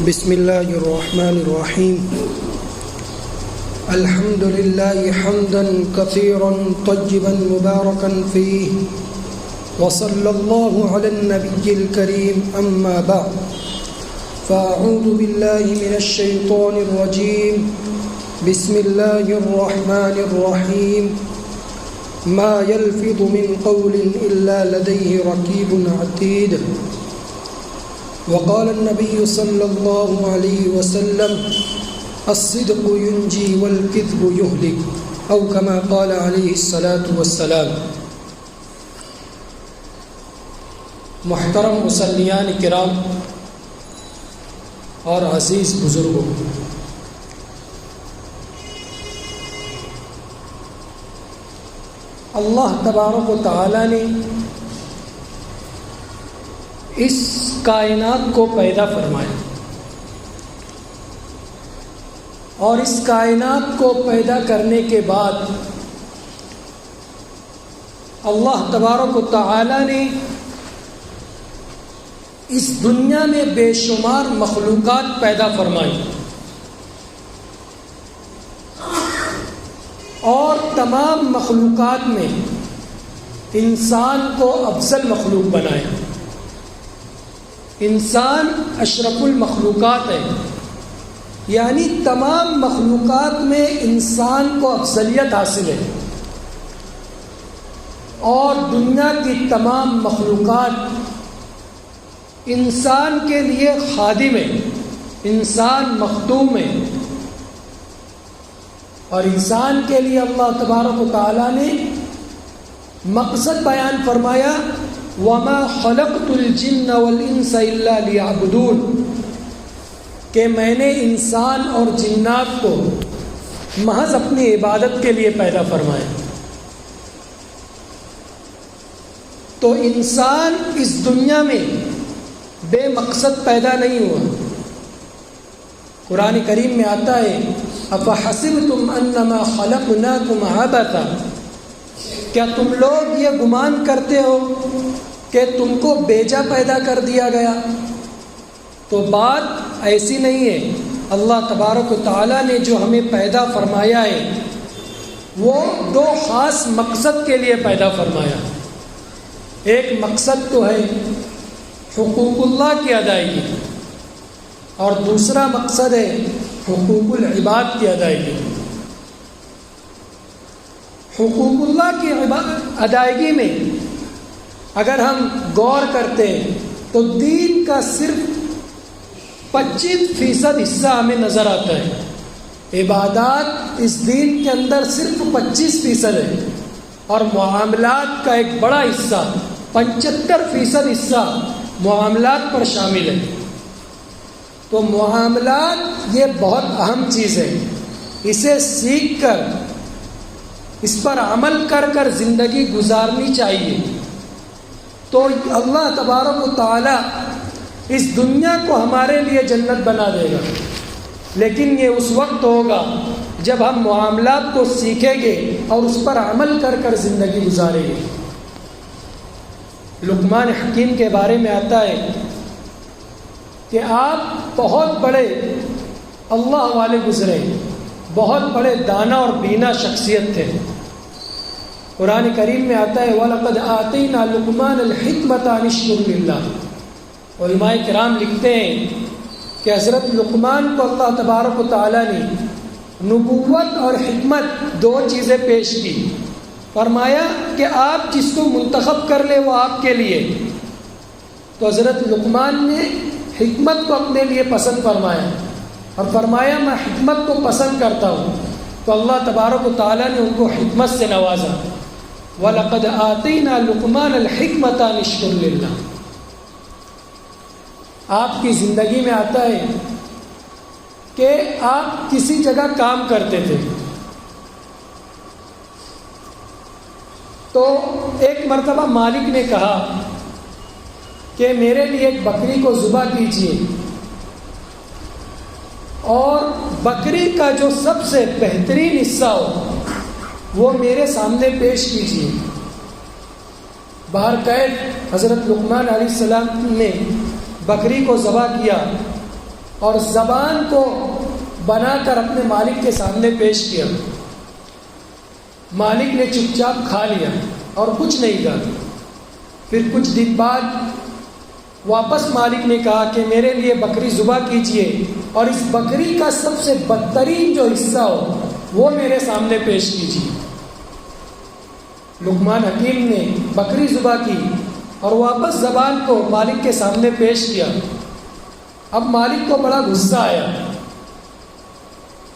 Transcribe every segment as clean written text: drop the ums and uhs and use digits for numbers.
بسم اللہ الرحمن الرحیم الحمد للہ حمدا کثیرا طیبا مبارکا فیہ وصلی اللہ علی النبی الکریم اما بعد فاعوذ باللہ من الشیطان الرجیم بسم اللہ الرحمن الرحیم ما يلفظ من قول الا لدیہ رقیب عتید وقال النبي صلى الله عليه وسلم الصدق ينجي والكذب يهلك أو كما قال عليه الصلاة والسلام. محترم مصلیان کرام اور عزیز بزرگوں، اللہ تبارک و تعالی نے اس کائنات کو پیدا فرمایا اور اس کائنات کو پیدا کرنے کے بعد اللہ تبارک و تعالی نے اس دنیا میں بے شمار مخلوقات پیدا فرمائی اور تمام مخلوقات میں انسان کو افضل مخلوق بنایا. انسان اشرف المخلوقات ہے، یعنی تمام مخلوقات میں انسان کو افضلیت حاصل ہے اور دنیا کی تمام مخلوقات انسان کے لیے خادم ہے، انسان مخدوم ہے. اور انسان کے لیے اللہ تبارک و تعالی نے مقصد بیان فرمایا وَمَا خَلَقْتُ الْجِنَّ وَالْإِنسَ إِلَّا لِيَعْبُدُونَ، کہ میں نے انسان اور جنات کو محض اپنی عبادت کے لیے پیدا فرمایا. تو انسان اس دنیا میں بے مقصد پیدا نہیں ہوا. قرآن کریم میں آتا ہے أَفَحَسِبْتُمْ أَنَّمَا خَلَقْنَاكُمْ عَبَثًا، کیا تم لوگ یہ گمان کرتے ہو کہ تم کو بیجا پیدا کر دیا گیا؟ تو بات ایسی نہیں ہے. اللہ تبارک و تعالیٰ نے جو ہمیں پیدا فرمایا ہے وہ دو خاص مقصد کے لیے پیدا فرمایا. ایک مقصد تو ہے حقوق اللہ کی ادائیگی اور دوسرا مقصد ہے حقوق العباد کی ادائیگی. حقوق اللہ کی ادائیگی میں اگر ہم غور کرتے ہیں تو دین کا صرف 25% حصہ ہمیں نظر آتا ہے. عبادات اس دین کے اندر صرف 25% ہے اور معاملات کا ایک بڑا حصہ 75% حصہ معاملات پر شامل ہے. تو معاملات یہ بہت اہم چیز ہے، اسے سیکھ کر اس پر عمل کر کر زندگی گزارنی چاہیے. تو اللہ تبارک و تعالی اس دنیا کو ہمارے لیے جنت بنا دے گا، لیکن یہ اس وقت ہوگا جب ہم معاملات کو سیکھیں گے اور اس پر عمل کر کر زندگی گزاریں گے. لقمان حکیم کے بارے میں آتا ہے کہ آپ بہت بڑے اللہ والے گزرے، بہت بڑے دانا اور بینا شخصیت تھے. قرآن کریم میں آتا ہے وَلَقَدْ آتَيْنَا لُقْمَانَ الْحِكْمَةَ أَنِ اشْكُرْ لِلَّهِ. علماء کرام لکھتے ہیں کہ حضرت لقمان کو اللہ تبارک و تعالیٰ نے نبوت اور حکمت دو چیزیں پیش کی. فرمایا کہ آپ جس کو منتخب کر لے وہ آپ کے لیے. تو حضرت لقمان نے حکمت کو اپنے لیے پسند فرمایا اور فرمایا میں حکمت کو پسند کرتا ہوں. تو اللہ تبارک و تعالیٰ نے ان کو حکمت سے نوازا. وَلَقَدْ آتَيْنَا لُقْمَانَ الْحِكْمَةَ أَنِ اشْكُرْ لِلَّهِ. آپ کی زندگی میں آتا ہے کہ آپ کسی جگہ کام کرتے تھے تو ایک مرتبہ مالک نے کہا کہ میرے لیے ایک بکری کو ذبح کیجیے اور بکری کا جو سب سے بہترین حصہ ہو وہ میرے سامنے پیش کیجیے. باہر قید حضرت لقمان علیہ السلام نے بکری کو ذبح کیا اور زبان کو بنا کر اپنے مالک کے سامنے پیش کیا۔ مالک نے چپ چاپ کھا لیا اور کچھ نہیں کہا۔ پھر کچھ دن بعد واپس مالک نے کہا کہ میرے لیے بکری ذبح کیجیے اور اس بکری کا سب سے بدترین جو حصہ ہو وہ میرے سامنے پیش کیجیے۔ لقمان حکیم نے بکری ذبح کی اور واپس زبان کو مالک کے سامنے پیش کیا۔ اب مالک کو بڑا غصہ آیا،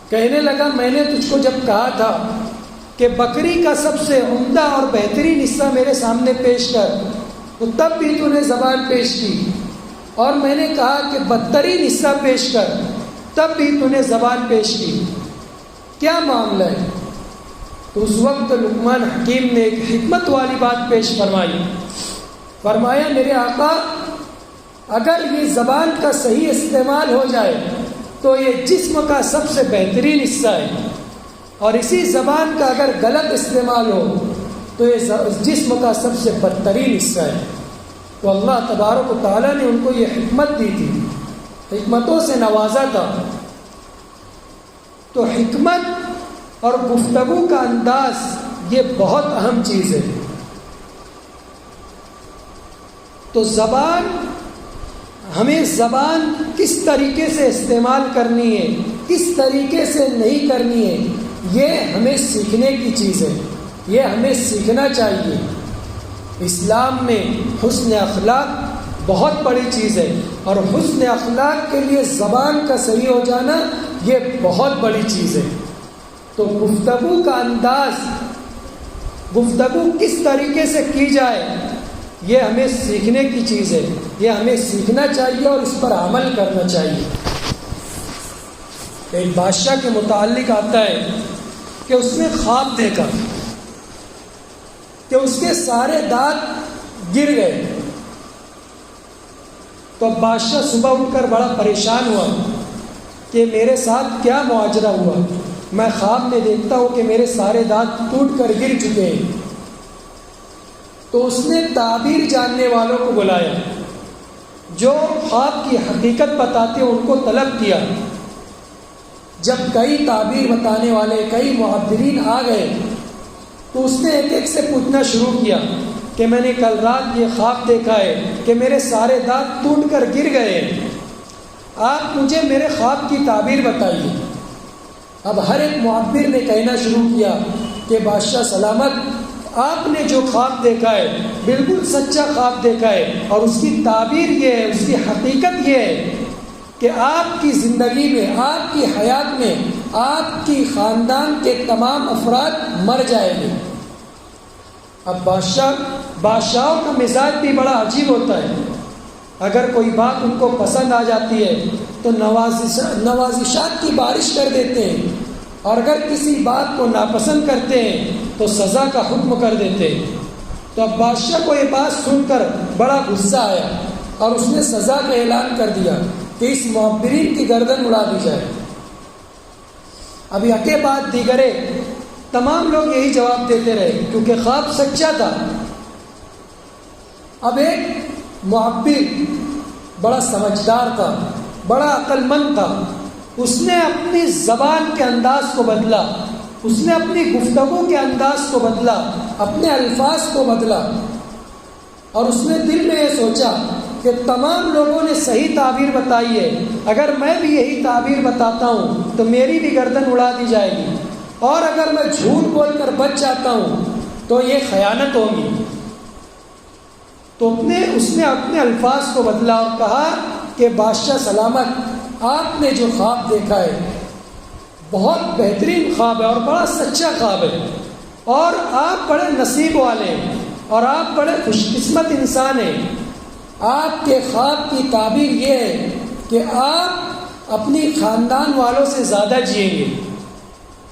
کہنے لگا میں نے تجھ کو جب کہا تھا کہ بکری کا سب سے عمدہ اور بہترین حصہ میرے سامنے پیش کر، تو تب بھی تو نے زبان پیش کی، اور میں نے کہا کہ بدترین حصہ پیش کر، تب بھی تو نے زبان پیش کی، کیا معاملہ ہے؟ تو اس وقت لقمان حکیم نے ایک حکمت والی بات پیش فرمائی۔ فرمایا میرے آقا، اگر یہ زبان کا صحیح استعمال ہو جائے تو یہ جسم کا سب سے بہترین حصہ ہے، اور اسی زبان کا اگر غلط استعمال ہو تو یہ جسم کا سب سے بدترین حصہ ہے۔ تو اللہ تبارک و تعالیٰ نے ان کو یہ حکمت دی تھی، حکمتوں سے نوازا تھا۔ تو حکمت اور گفتگو کا انداز یہ بہت اہم چیز ہے۔ تو زبان، ہمیں زبان کس طریقے سے استعمال کرنی ہے، کس طریقے سے نہیں کرنی ہے، یہ ہمیں سیکھنے کی چیز ہے، یہ ہمیں سیکھنا چاہیے۔ اسلام میں حسن اخلاق بہت بڑی چیز ہے، اور حسن اخلاق کے لیے زبان کا صحیح ہو جانا یہ بہت بڑی چیز ہے۔ تو گفتگو کا انداز، گفتگو کس طریقے سے کی جائے، یہ ہمیں سیکھنے کی چیز ہے، یہ ہمیں سیکھنا چاہیے اور اس پر عمل کرنا چاہیے۔ ایک بادشاہ کے متعلق آتا ہے کہ اس نے خواب دیکھا کہ اس کے سارے دانت گر گئے۔ تو اب بادشاہ صبح اٹھ کر بڑا پریشان ہوا کہ میرے ساتھ کیا معاجرہ ہوا، میں خواب میں دیکھتا ہوں کہ میرے سارے دانت ٹوٹ کر گر چکے ہیں۔ تو اس نے تعبیر جاننے والوں کو بلایا، جو خواب کی حقیقت بتاتے ان کو طلب کیا۔ جب کئی تعبیر بتانے والے، کئی معبرین آ گئے تو اس نے ایک ایک سے پوچھنا شروع کیا کہ میں نے کل رات یہ خواب دیکھا ہے کہ میرے سارے دانت ٹوٹ کر گر گئے، آپ مجھے میرے خواب کی تعبیر بتائیے۔ اب ہر ایک معبر نے کہنا شروع کیا کہ بادشاہ سلامت، آپ نے جو خواب دیکھا ہے بالکل سچا خواب دیکھا ہے، اور اس کی تعبیر یہ ہے، اس کی حقیقت یہ ہے کہ آپ کی زندگی میں، آپ کی حیات میں، آپ کی خاندان کے تمام افراد مر جائیں گے۔ اب بادشاہوں کا مزاج بھی بڑا عجیب ہوتا ہے، اگر کوئی بات ان کو پسند آ جاتی ہے تو نوازشات کی بارش کر دیتے ہیں، اور اگر کسی بات کو ناپسند کرتے ہیں تو سزا کا حکم کر دیتے ہیں۔ تو اب بادشاہ کو یہ بات سن کر بڑا غصہ آیا اور اس نے سزا کا اعلان کر دیا کہ اس معبرین کی گردن اڑا دی جائے۔ اب یکے بعد دیگرے تمام لوگ یہی جواب دیتے رہے کیونکہ خواب سچا تھا۔ اب ایک معبر بڑا سمجھدار تھا، بڑا عقل مند تھا، اس نے اپنی زبان کے انداز کو بدلا، اس نے اپنی گفتگو کے انداز کو بدلا، اپنے الفاظ کو بدلا، اور اس نے دل میں یہ سوچا کہ تمام لوگوں نے صحیح تعبیر بتائی ہے، اگر میں بھی یہی تعبیر بتاتا ہوں تو میری بھی گردن اڑا دی جائے گی، اور اگر میں جھوٹ بول کر بچ جاتا ہوں تو یہ خیانت ہوگی۔ تو اس نے اپنے الفاظ کو بدلا اور کہا کہ بادشاہ سلامت، آپ نے جو خواب دیکھا ہے بہت بہترین خواب ہے اور بڑا سچا خواب ہے، اور آپ بڑے نصیب والے ہیں، اور آپ بڑے خوش قسمت انسان ہیں۔ آپ کے خواب کی تعبیر یہ ہے کہ آپ اپنی خاندان والوں سے زیادہ جئیں گے،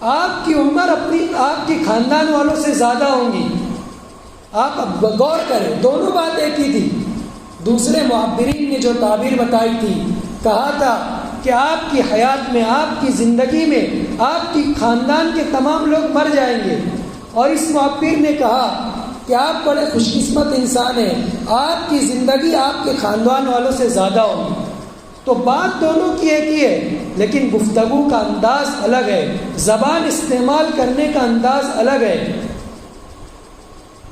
آپ کی عمر آپ کی خاندان والوں سے زیادہ ہوں گی۔ آپ اب غور کریں، دونوں بات ایک ہی تھی۔ دوسرے معبرین نے جو تعبیر بتائی تھی، کہا تھا کہ آپ کی حیات میں، آپ کی زندگی میں، آپ کی خاندان کے تمام لوگ مر جائیں گے، اور اس معبر نے کہا کہ آپ بڑے خوش قسمت انسان ہیں، آپ کی زندگی آپ کے خاندان والوں سے زیادہ ہوگی۔ تو بات دونوں کی ایک ہی ہے، لیکن گفتگو کا انداز الگ ہے، زبان استعمال کرنے کا انداز الگ ہے۔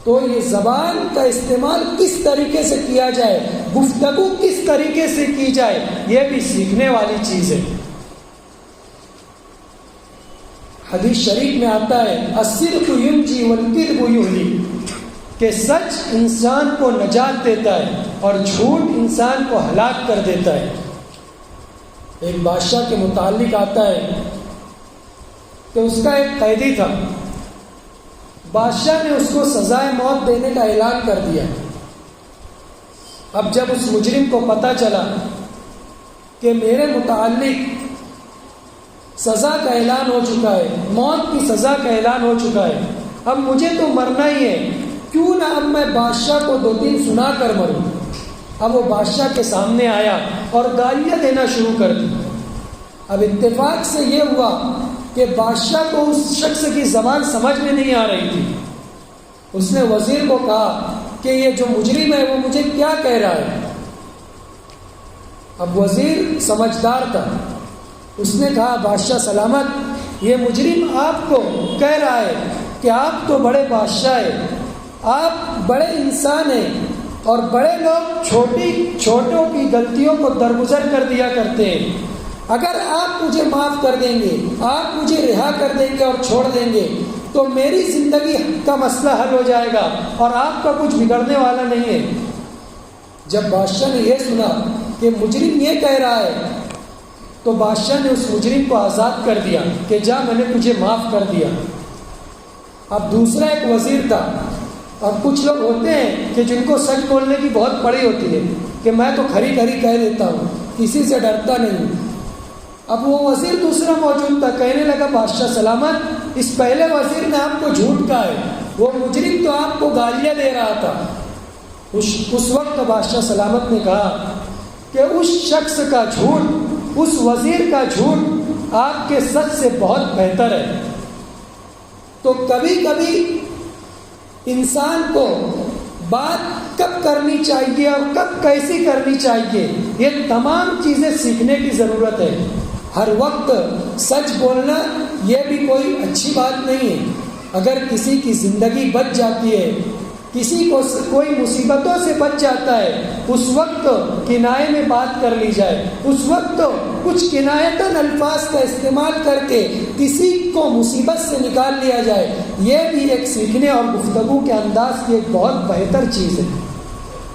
تو یہ زبان کا استعمال کس طریقے سے کیا جائے، گفتگو کس طریقے سے کی جائے، یہ بھی سیکھنے والی چیز ہے۔ حدیث شریف میں آتا ہے الصدق ینجی والکذب یہلی، کہ سچ انسان کو نجات دیتا ہے اور جھوٹ انسان کو ہلاک کر دیتا ہے۔ ایک بادشاہ کے متعلق آتا ہے کہ اس کا ایک قیدی تھا، بادشاہ نے اس کو سزائے موت دینے کا اعلان کر دیا۔ اب جب اس مجرم کو پتہ چلا کہ میرے متعلق سزا کا اعلان ہو چکا ہے، موت کی سزا کا اعلان ہو چکا ہے، اب مجھے تو مرنا ہی ہے، کیوں نہ اب میں بادشاہ کو 2 دن سنا کر مروں۔ اب وہ بادشاہ کے سامنے آیا اور گالیاں دینا شروع کر دی۔ اب اتفاق سے یہ ہوا کہ بادشاہ کو اس شخص کی زبان سمجھ میں نہیں آ رہی تھی۔ اس نے وزیر کو کہا کہ یہ جو مجرم ہے وہ مجھے کیا کہہ رہا ہے۔ اب وزیر سمجھدار تھا، اس نے کہا بادشاہ سلامت، یہ مجرم آپ کو کہہ رہا ہے کہ آپ تو بڑے بادشاہ ہیں، آپ بڑے انسان ہیں، اور بڑے لوگ چھوٹوں کی غلطیوں کو درگزر کر دیا کرتے ہیں، اگر آپ مجھے معاف کر دیں گے، آپ مجھے رہا کر دیں گے اور چھوڑ دیں گے تو میری زندگی کا مسئلہ حل ہو جائے گا اور آپ کا کچھ بگڑنے والا نہیں ہے۔ جب بادشاہ نے یہ سنا کہ مجرم یہ کہہ رہا ہے تو بادشاہ نے اس مجرم کو آزاد کر دیا کہ جا، میں نے تجھے معاف کر دیا۔ اب دوسرا ایک وزیر تھا، اور کچھ لوگ ہوتے ہیں کہ جن کو سچ بولنے کی بہت پڑی ہوتی ہے کہ میں تو کھری کھری کہہ دیتا ہوں، کسی سے ڈرتا نہیں۔ اب وہ وزیر دوسرا موجود تھا، کہنے لگا بادشاہ سلامت، اس پہلے وزیر نے آپ کو جھوٹ کہا ہے، وہ مجرم تو آپ کو گالیاں دے رہا تھا۔ اس وقت بادشاہ سلامت نے کہا کہ اس شخص کا جھوٹ، اس وزیر کا جھوٹ آپ کے سچ سے بہت بہتر ہے۔ تو کبھی کبھی انسان کو بات کب کرنی چاہیے اور کب کیسی کرنی چاہیے، یہ تمام چیزیں سیکھنے کی ضرورت ہے۔ ہر وقت سچ بولنا یہ بھی کوئی اچھی بات نہیں ہے۔ اگر کسی کی زندگی بچ جاتی ہے، کسی کو کوئی مصیبتوں سے بچ جاتا ہے، اس وقت کنایے میں بات کر لی جائے، اس وقت کچھ کنایتاً الفاظ کا استعمال کر کے کسی کو مصیبت سے نکال لیا جائے، یہ بھی ایک سیکھنے اور گفتگو کے انداز کی ایک بہت بہتر چیز ہے۔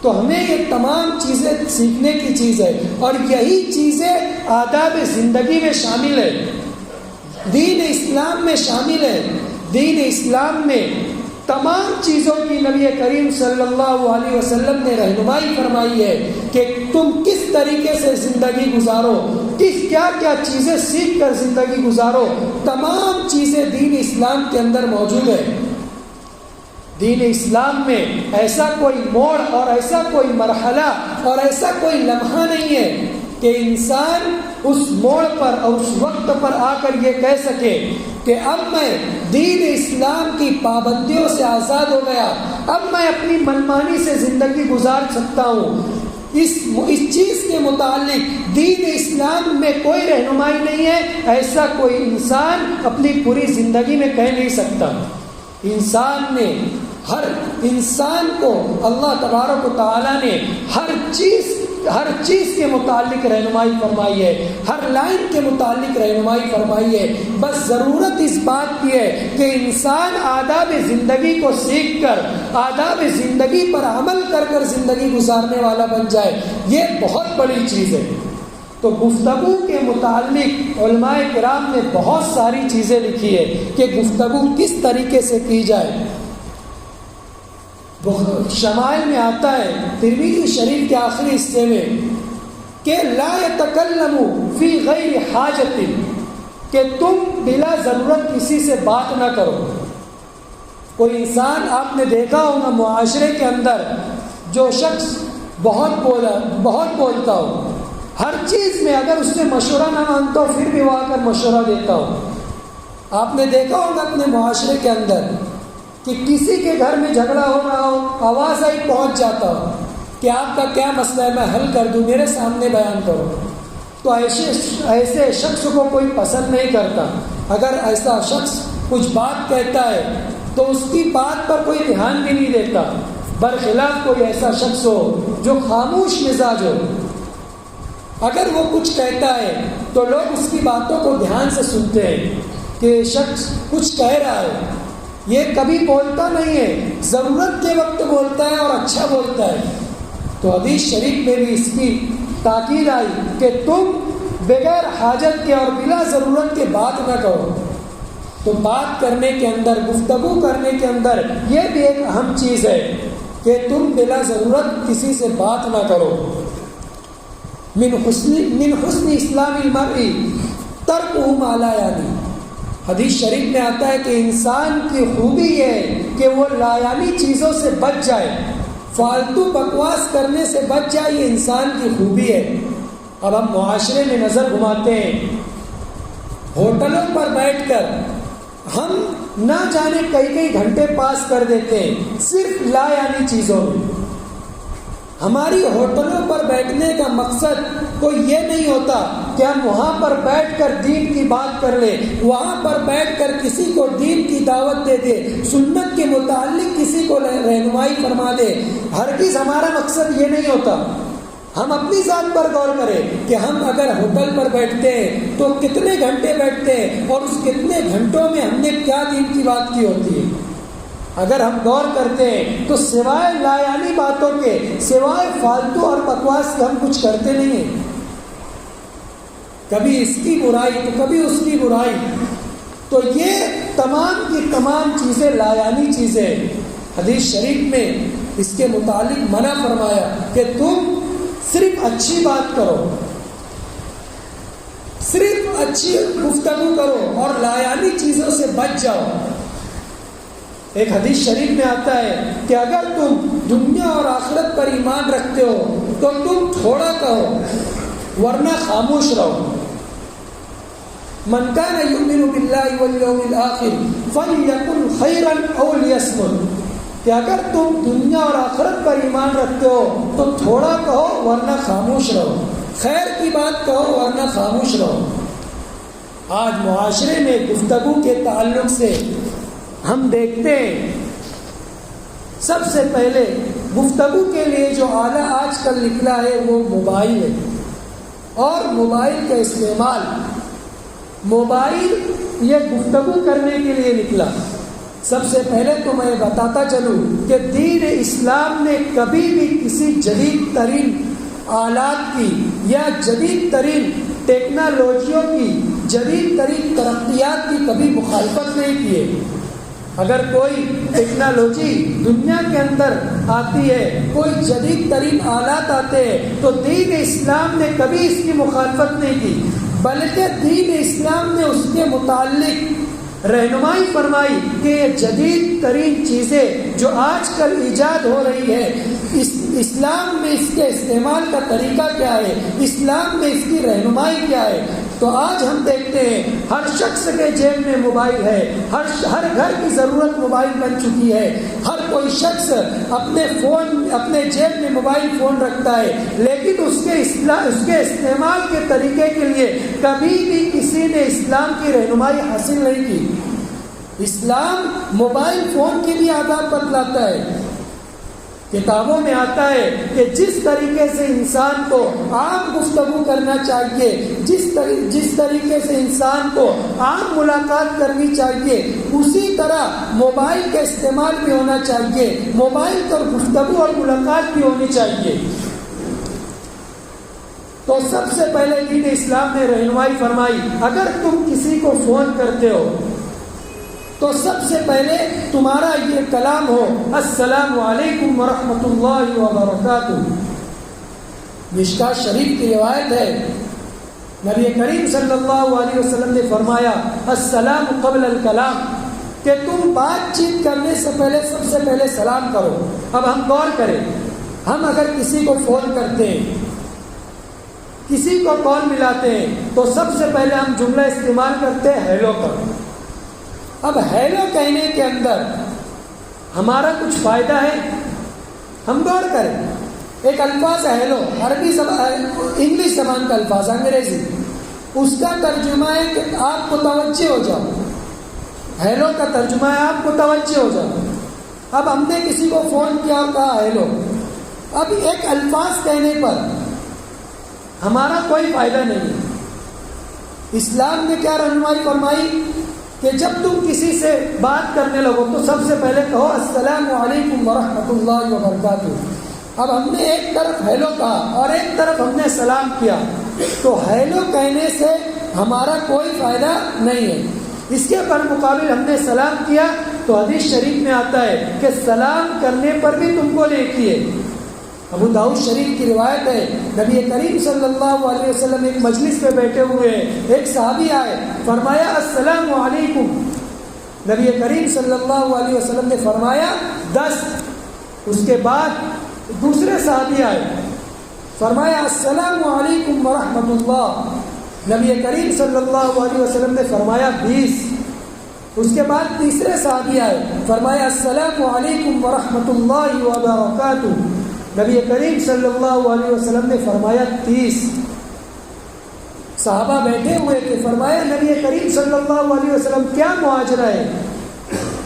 تو ہمیں یہ تمام چیزیں سیکھنے کی چیز ہے، اور یہی چیزیں آداب زندگی میں شامل ہے، دین اسلام میں شامل ہے۔ دین اسلام میں تمام چیزوں کی نبی کریم صلی اللہ علیہ وسلم نے رہنمائی فرمائی ہے کہ تم کس طریقے سے زندگی گزارو، کیا کیا چیزیں سیکھ کر زندگی گزارو، تمام چیزیں دین اسلام کے اندر موجود ہے۔ دین اسلام میں ایسا کوئی موڑ اور ایسا کوئی مرحلہ اور ایسا کوئی لمحہ نہیں ہے کہ انسان اس موڑ پر اور اس وقت پر آ کر یہ کہہ سکے کہ اب میں دین اسلام کی پابندیوں سے آزاد ہو گیا، اب میں اپنی منمانی سے زندگی گزار سکتا ہوں۔ اس چیز کے متعلق دین اسلام میں کوئی رہنمائی نہیں ہے، ایسا کوئی انسان اپنی پوری زندگی میں کہہ نہیں سکتا۔ انسان نے، ہر انسان کو اللہ تبارک و تعالیٰ نے ہر چیز کے متعلق رہنمائی فرمائی ہے، ہر لائن کے متعلق رہنمائی فرمائی ہے۔ بس ضرورت اس بات کی ہے کہ انسان آداب زندگی کو سیکھ کر، آداب زندگی پر عمل کر کر زندگی گزارنے والا بن جائے، یہ بہت بڑی چیز ہے۔ تو گفتگو کے متعلق علماء کرام نے بہت ساری چیزیں لکھی ہے کہ گفتگو کس طریقے سے کی جائے۔ شمائل میں آتا ہے ترمذی شریف کے آخری حصے میں کہ لا یتکلم فی غیر حاجت، کہ تم بلا ضرورت کسی سے بات نہ کرو۔ کوئی انسان آپ نے دیکھا ہوگا معاشرے کے اندر، جو شخص بہت بولتا ہو، ہر چیز میں اگر اس سے مشورہ نہ مانتا ہو پھر بھی وہ آ کر مشورہ دیتا ہو۔ آپ نے دیکھا ہوگا اپنے معاشرے کے اندر کہ کسی کے گھر میں جھگڑا ہو رہا ہو، آواز آئی پہنچ جاتا ہو کہ آپ کا کیا مسئلہ ہے، میں حل کر دوں، میرے سامنے بیان کرو۔ تو ایسے شخص کو کوئی پسند نہیں کرتا. اگر ایسا شخص کچھ بات کہتا ہے تو اس کی بات پر کوئی دھیان بھی نہیں دیتا. برخلاف کوئی ایسا شخص ہو جو خاموش مزاج ہو، اگر وہ کچھ کہتا ہے تو لوگ اس کی باتوں کو دھیان سے سنتے ہیں کہ شخص کچھ کہہ رہا ہے. یہ کبھی بولتا نہیں ہے، ضرورت کے وقت بولتا ہے اور اچھا بولتا ہے. تو حدیث شریف میں بھی اس کی تاکید آئی کہ تم بغیر حاجت کے اور بلا ضرورت کے بات نہ کرو. تو بات کرنے کے اندر، گفتگو کرنے کے اندر یہ بھی ایک اہم چیز ہے کہ تم بلا ضرورت کسی سے بات نہ کرو. من حسن اسلام المرء ترکہ ما لا یعنی. حدیث شریف میں آتا ہے کہ انسان کی خوبی یہ ہے کہ وہ لایعنی چیزوں سے بچ جائے، فالتو بکواس کرنے سے بچ جائے. یہ انسان کی خوبی ہے. اب ہم معاشرے میں نظر گھماتے ہیں، ہوٹلوں پر بیٹھ کر ہم نہ جانے کئی گھنٹے پاس کر دیتے ہیں صرف لایعنی چیزوں میں. ہماری ہوٹلوں پر بیٹھنے کا مقصد کوئی یہ نہیں ہوتا کہ ہم وہاں پر بیٹھ کر دین کی بات کر لیں، وہاں پر بیٹھ کر کسی کو دین کی دعوت دے دے، سنت کے متعلق کسی کو رہنمائی فرما دے. ہرگز ہمارا مقصد یہ نہیں ہوتا. ہم اپنی ذات پر غور کریں کہ ہم اگر ہوٹل پر بیٹھتے ہیں تو کتنے گھنٹے بیٹھتے ہیں اور اس کتنے گھنٹوں میں ہم نے کیا دین کی بات کی ہوتی ہے. اگر ہم غور کرتے ہیں تو سوائے لایعنی باتوں کے، سوائے فالتو اور بکواس کے ہم کچھ کرتے نہیں ہیں. کبھی اس کی برائی تو کبھی اس کی برائی. تو یہ تمام کی تمام چیزیں لایعنی چیزیں. حدیث شریف میں اس کے متعلق منع فرمایا کہ تم صرف اچھی بات کرو، صرف اچھی گفتگو کرو اور لایعنی چیزوں سے بچ جاؤ. ایک حدیث شریف میں آتا ہے کہ اگر تم دنیا اور آخرت پر ایمان رکھتے ہو تو تم تھوڑا کہو ورنہ خاموش رہو. من کان یؤمن باللہ والیوم الآخر فلیقل خیرا او لیصمت. کہ اگر تم دنیا اور آخرت پر ایمان رکھتے ہو تو تھوڑا کہو ورنہ خاموش رہو، خیر کی بات کہو ورنہ خاموش رہو. آج معاشرے میں گفتگو کے تعلق سے ہم دیکھتے ہیں سب سے پہلے گفتگو کے لیے جو آلہ آج کل نکلا ہے وہ موبائل ہے. اور موبائل کا استعمال، موبائل یہ گفتگو کرنے کے لیے نکلا. سب سے پہلے تو میں بتاتا چلوں کہ دین اسلام نے کبھی بھی کسی جدید ترین آلات کی یا جدید ترین ٹیکنالوجیوں کی، جدید ترین ترقیات کی کبھی مخالفت نہیں کی ہے. اگر کوئی ٹیکنالوجی دنیا کے اندر آتی ہے، کوئی جدید ترین آلات آتے ہیں تو دین اسلام نے کبھی اس کی مخالفت نہیں کی، بلکہ دین اسلام نے اس کے متعلق رہنمائی فرمائی کہ یہ جدید ترین چیزیں جو آج کل ایجاد ہو رہی ہے، اسلام میں اس کے استعمال کا طریقہ کیا ہے، اسلام میں اس کی رہنمائی کیا ہے. تو آج ہم دیکھتے ہیں ہر شخص کے جیب میں موبائل ہے، ہر گھر کی ضرورت موبائل بن چکی ہے. ہر کوئی شخص اپنے جیب میں موبائل فون رکھتا ہے، لیکن اس کے استعمال کے طریقے کے لیے کبھی بھی کسی نے اسلام کی رہنمائی حاصل نہیں کی. اسلام موبائل فون کے بھی آداب بتلاتا ہے. کتابوں میں آتا ہے کہ جس طریقے سے انسان کو عام گفتگو کرنا چاہیے، جس طریقے سے انسان کو عام ملاقات کرنی چاہیے، اسی طرح موبائل کا استعمال بھی ہونا چاہیے، موبائل پر گفتگو اور ملاقات بھی ہونی چاہیے. تو سب سے پہلے دین اسلام نے رہنمائی فرمائی، اگر تم کسی کو فون کرتے ہو تو سب سے پہلے تمہارا یہ کلام ہو السلام علیکم ورحمۃ اللہ وبرکاتہ. مشکاۃ شریف کی روایت ہے، نبی کریم صلی اللہ علیہ وسلم نے فرمایا السلام قبل الکلام، کہ تم بات چیت کرنے سے پہلے سب سے پہلے سلام کرو. اب ہم غور کریں، ہم اگر کسی کو فون کرتے ہیں، کسی کو کال ملاتے ہیں تو سب سے پہلے ہم جملہ استعمال کرتے ہیں ہیلو کا. اب ہیلو کہنے کے اندر ہمارا کچھ فائدہ ہے؟ ہم غور کریں. ایک الفاظ ہے ہیلو، عربی زبان انگلش زبان کا الفاظ، انگریزی، اس کا ترجمہ ہے کہ آپ کو توجہ ہو جاؤ. ہیلو کا ترجمہ ہے آپ کو توجہ ہو جاؤ. اب ہم نے کسی کو فون کیا اور کہا ہیلو، اب ایک الفاظ کہنے پر ہمارا کوئی فائدہ نہیں ہے. اسلام نے کیا رہنمائی فرمائی کہ جب تم کسی سے بات کرنے لگو تو سب سے پہلے کہو السلام علیکم ورحمۃ اللہ وبرکاتہ. اب ہم نے ایک طرف ہیلو کہا اور ایک طرف ہم نے سلام کیا، تو ہیلو کہنے سے ہمارا کوئی فائدہ نہیں ہے. اس کے بالمقابل ہم نے سلام کیا تو حدیث شریف میں آتا ہے کہ سلام کرنے پر بھی تم کو نیکی ہے. ابو داؤد شریف کی روایت ہے، نبی کریم صلی اللہ علیہ وسلم ایک مجلس پہ بیٹھے ہوئے ہیں، ایک صحابی آئے، فرمایا السلام علیکم. نبی کریم صلی اللہ علیہ وسلم نے فرمایا 10. اس کے بعد دوسرے صحابی آئے، فرمایا السلام علیکم ورحمۃ اللہ. نبی کریم صلی اللہ علیہ وسلم نے فرمایا 20. اس کے بعد تیسرے صحابی آئے، فرمایا السلام علیکم ورحمۃ اللہ وبرکاتہ. نبی کریم صلی اللہ علیہ وسلم نے فرمایا 30. صحابہ بیٹھے ہوئے تھے، فرمایا نبی کریم صلی اللہ علیہ وسلم کیا معاجرہ ہے؟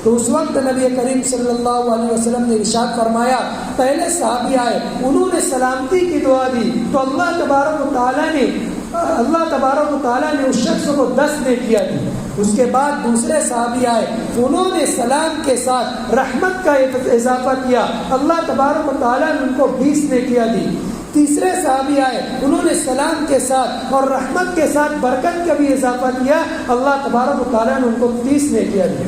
تو اس وقت نبی کریم صلی اللہ علیہ وسلم نے ارشاد فرمایا، پہلے صحابی آئے، انہوں نے سلامتی کی دعا دی تو اللہ تبارک و تعالیٰ نے اس شخص کو 10 نیکیاں دی. اس کے بعد دوسرے صحابی آئے، انہوں نے سلام کے ساتھ رحمت کا اضافہ کیا، اللہ تبارک و تعالیٰ نے ان کو 20 نیکیاں دی. تیسرے صحابی آئے، انہوں نے سلام کے ساتھ اور رحمت کے ساتھ برکت کا بھی اضافہ کیا، اللہ تبارک و تعالیٰ نے ان کو 30 نیکیاں دی.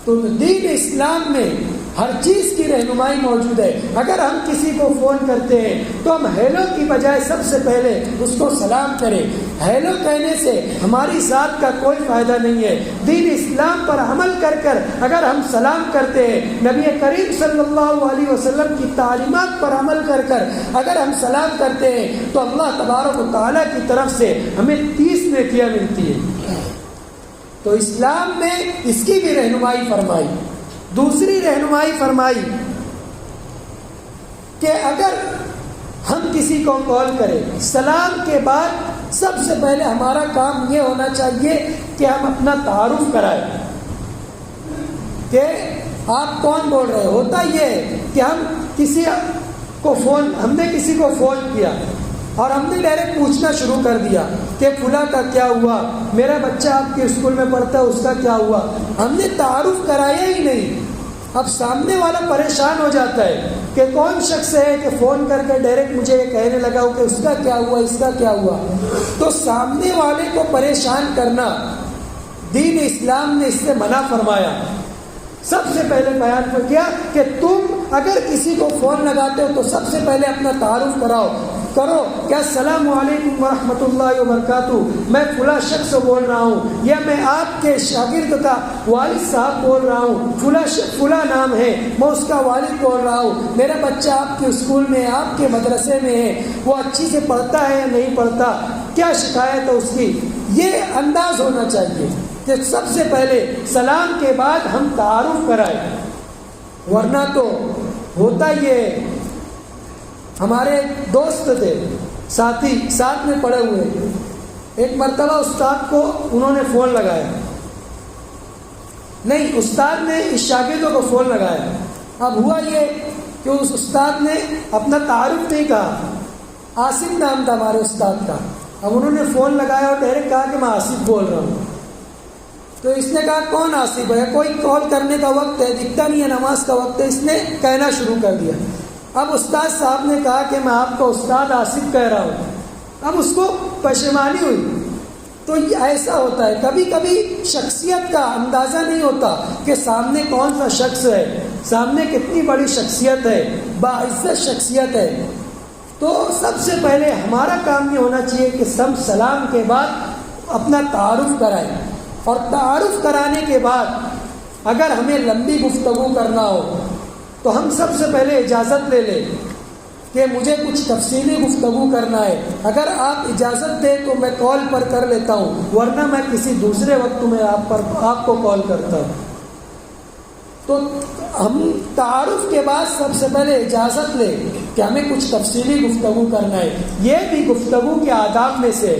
تو دین اسلام میں ہر چیز کی رہنمائی موجود ہے. اگر ہم کسی کو فون کرتے ہیں تو ہم ہیلو کی بجائے سب سے پہلے اس کو سلام کریں. ہیلو کہنے سے ہماری ذات کا کوئی فائدہ نہیں ہے. دین اسلام پر عمل کر اگر ہم سلام کرتے ہیں، نبی کریم صلی اللہ علیہ وسلم کی تعلیمات پر عمل کر اگر ہم سلام کرتے ہیں تو اللہ تبارک و تعالیٰ کی طرف سے ہمیں 30 نیکیاں ملتی ہیں. تو اسلام نے اس کی بھی رہنمائی فرمائی. دوسری رہنمائی فرمائی کہ اگر ہم کسی کو کال کریں، سلام کے بعد سب سے پہلے ہمارا کام یہ ہونا چاہیے کہ ہم اپنا تعارف کرائیں کہ آپ کون بول رہے. ہوتا یہ ہے کہ ہم نے کسی کو فون کیا اور ہم نے ڈائریکٹ پوچھنا شروع کر دیا کہ فلاں کا کیا ہوا، میرا بچہ آپ کے اسکول میں پڑھتا ہے، اس کا کیا ہوا. ہم نے تعارف کرایا ہی نہیں. اب سامنے والا پریشان ہو جاتا ہے کہ کون شخص ہے کہ فون کر کے ڈائریکٹ مجھے یہ کہنے لگا ہو کہ اس کا کیا ہوا، اس کا کیا ہوا. تو سامنے والے کو پریشان کرنا دین اسلام نے اس سے منع فرمایا. سب سے پہلے بیان کیا کہ تم اگر کسی کو فون لگاتے ہو تو سب سے پہلے اپنا تعارف کرو کہ السلام علیکم ورحمۃ اللہ وبرکاتہ، میں فلاں شخص بول رہا ہوں، یا میں آپ کے شاگرد کا والد صاحب بول رہا ہوں، فلاں نام ہے، میں اس کا والد بول رہا ہوں، میرا بچہ آپ کے اسکول میں، آپ کے مدرسے میں ہے، وہ اچھی سے پڑھتا ہے یا نہیں پڑھتا، کیا شکایت ہے اس کی. یہ انداز ہونا چاہیے کہ سب سے پہلے سلام کے بعد ہم تعارف کرائیں. ورنہ تو ہوتا یہ، ہمارے دوست تھے، ساتھی ساتھ میں پڑے ہوئے، ایک مرتبہ استاد کو انہوں نے فون لگایا، نہیں استاد نے اس شاگردوں کو فون لگایا. اب ہوا یہ کہ اس استاد نے اپنا تعارف نہیں کہا، آصف نام تھا ہمارے استاد کا. اب انہوں نے فون لگایا اور ڈائریکٹ کہا کہ میں آصف بول رہا ہوں. تو اس نے کہا کون آصف ہے، کوئی کال کرنے کا وقت ہے، دکھتا نہیں ہے، نماز کا وقت ہے. اس نے کہنا شروع کر دیا. اب استاد صاحب نے کہا کہ میں آپ کو استاد آصف کہہ رہا ہوں. اب اس کو پشیمانی ہوئی. تو یہ ایسا ہوتا ہے، کبھی کبھی شخصیت کا اندازہ نہیں ہوتا کہ سامنے کون سا شخص ہے، سامنے کتنی بڑی شخصیت ہے، باعزت شخصیت ہے. تو سب سے پہلے ہمارا کام یہ ہونا چاہیے کہ سب سلام کے بعد اپنا تعارف کرائیں. اور تعارف کرانے کے بعد اگر ہمیں لمبی گفتگو کرنا ہو تو ہم سب سے پہلے اجازت لے لیں کہ مجھے کچھ تفصیلی گفتگو کرنا ہے. اگر آپ اجازت دیں تو میں کال پر کر لیتا ہوں، ورنہ میں کسی دوسرے وقت میں آپ کو کال کرتا ہوں. تو تو ہم تعارف کے بعد سب سے پہلے اجازت لیں کہ ہمیں کچھ تفصیلی گفتگو کرنا ہے. یہ بھی گفتگو کے آداب میں سے.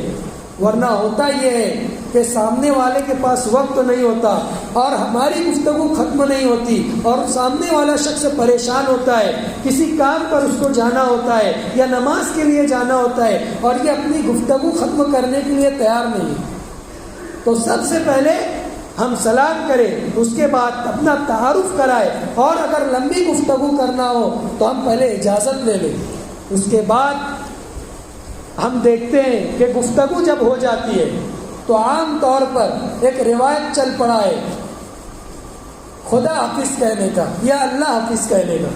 ورنہ ہوتا یہ ہے کہ سامنے والے کے پاس وقت نہیں ہوتا اور ہماری گفتگو ختم نہیں ہوتی اور سامنے والا شخص پریشان ہوتا ہے, کسی کام پر اس کو جانا ہوتا ہے یا نماز کے لیے جانا ہوتا ہے اور یہ اپنی گفتگو ختم کرنے کے لیے تیار نہیں. تو سب سے پہلے ہم سلام کریں, اس کے بعد اپنا تعارف کرائے, اور اگر لمبی گفتگو کرنا ہو تو ہم پہلے اجازت لے لیں. اس کے بعد ہم دیکھتے ہیں کہ گفتگو جب ہو جاتی ہے تو عام طور پر ایک روایت چل پڑا ہے خدا حافظ کہنے کا یا اللہ حافظ کہنے کا.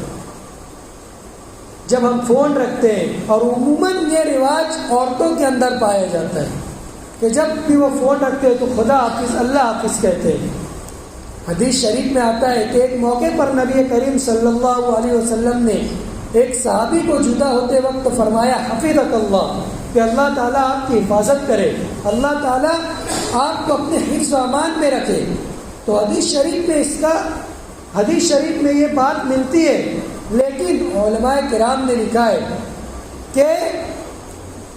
جب ہم فون رکھتے ہیں, اور عموماً یہ رواج عورتوں کے اندر پایا جاتا ہے کہ جب بھی وہ فون رکھتے ہیں تو خدا حافظ اللہ حافظ کہتے ہیں. حدیث شریف میں آتا ہے کہ ایک موقع پر نبی کریم صلی اللہ علیہ وسلم نے ایک صحابی کو جدا ہوتے وقت فرمایا حفظک اللہ, کہ اللہ تعالیٰ آپ کی حفاظت کرے, اللہ تعالیٰ آپ کو اپنے حفظ و امان میں رکھے. تو حدیث شریف میں یہ بات ملتی ہے, لیکن علماء کرام نے لکھا ہے کہ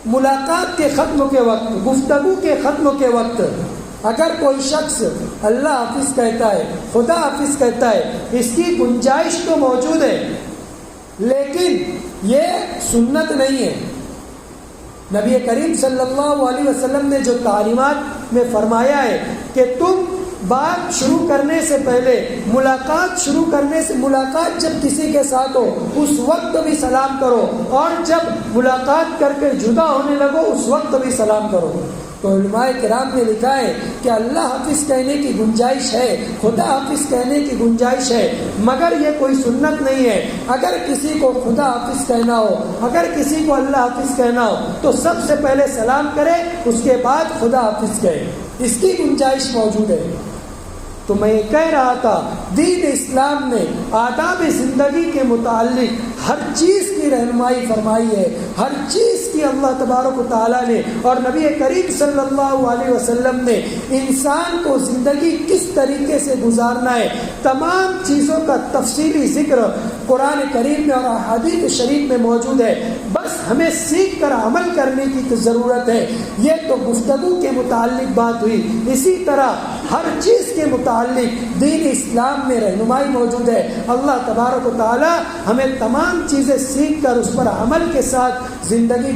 ملاقات کے ختم کے وقت, گفتگو کے ختم کے وقت اگر کوئی شخص اللہ حافظ کہتا ہے, خدا حافظ کہتا ہے, اس کی گنجائش تو موجود ہے لیکن یہ سنت نہیں ہے. نبی کریم صلی اللہ علیہ وسلم نے جو تعلیمات میں فرمایا ہے کہ تم بات شروع کرنے سے پہلے, ملاقات جب کسی کے ساتھ ہو اس وقت بھی سلام کرو, اور جب ملاقات کر کے جدا ہونے لگو اس وقت بھی سلام کرو. تو علماء کرام نے لکھا ہے کہ اللہ حافظ کہنے کی گنجائش ہے, خدا حافظ کہنے کی گنجائش ہے, مگر یہ کوئی سنت نہیں ہے. اگر کسی کو خدا حافظ کہنا ہو, اگر کسی کو اللہ حافظ کہنا ہو تو سب سے پہلے سلام کرے, اس کے بعد خدا حافظ کہے, اس کی گنجائش موجود ہے. تو میں یہ کہہ رہا تھا, دین اسلام نے آداب زندگی کے متعلق ہر چیز کی رہنمائی فرمائی ہے, ہر چیز کی اللہ تبارک و تعالیٰ نے اور نبی کریم صلی اللہ علیہ وسلم نے انسان کو زندگی کس طریقے سے گزارنا ہے, تمام چیزوں کا تفصیلی ذکر قرآن کریم میں اور احادیث شریف میں موجود ہے. بس ہمیں سیکھ کر عمل کرنے کی ضرورت ہے. یہ تو گفتگو کے متعلق بات ہوئی. اسی طرح ہر چیز کے متعلق دین اسلام میں رہنمائی موجود ہے. اللہ تبارک و تعالی ہمیں تمام چیزیں سیکھ کر اس پر عمل کے ساتھ زندگی